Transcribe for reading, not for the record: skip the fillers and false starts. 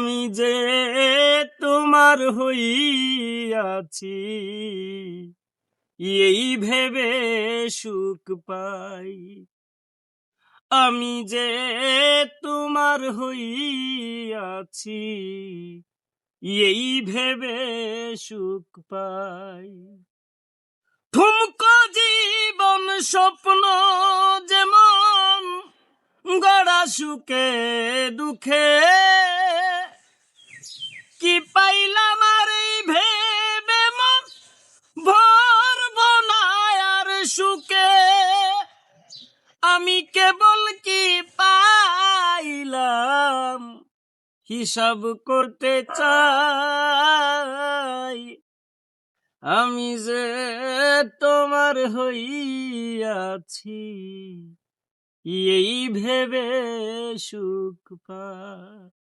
আমি যে তোমার হইয়াছি, এই ভেবে সুখ পাই। আমি যে তোমার হইয়াছি, এই ভেবে সুখ পাই। ঠুমকো জীবন স্বপ্ন যেমন গড়া সুখে দুঃখে, কি পাইলাম আর এই ভেবে মন ভরব না আর সুখে। আমি কেবল কি পাইলাম হিসাব করতে চাই। আমি যে তোমার হইয়াছি, এই ভেবে সুখ পাই।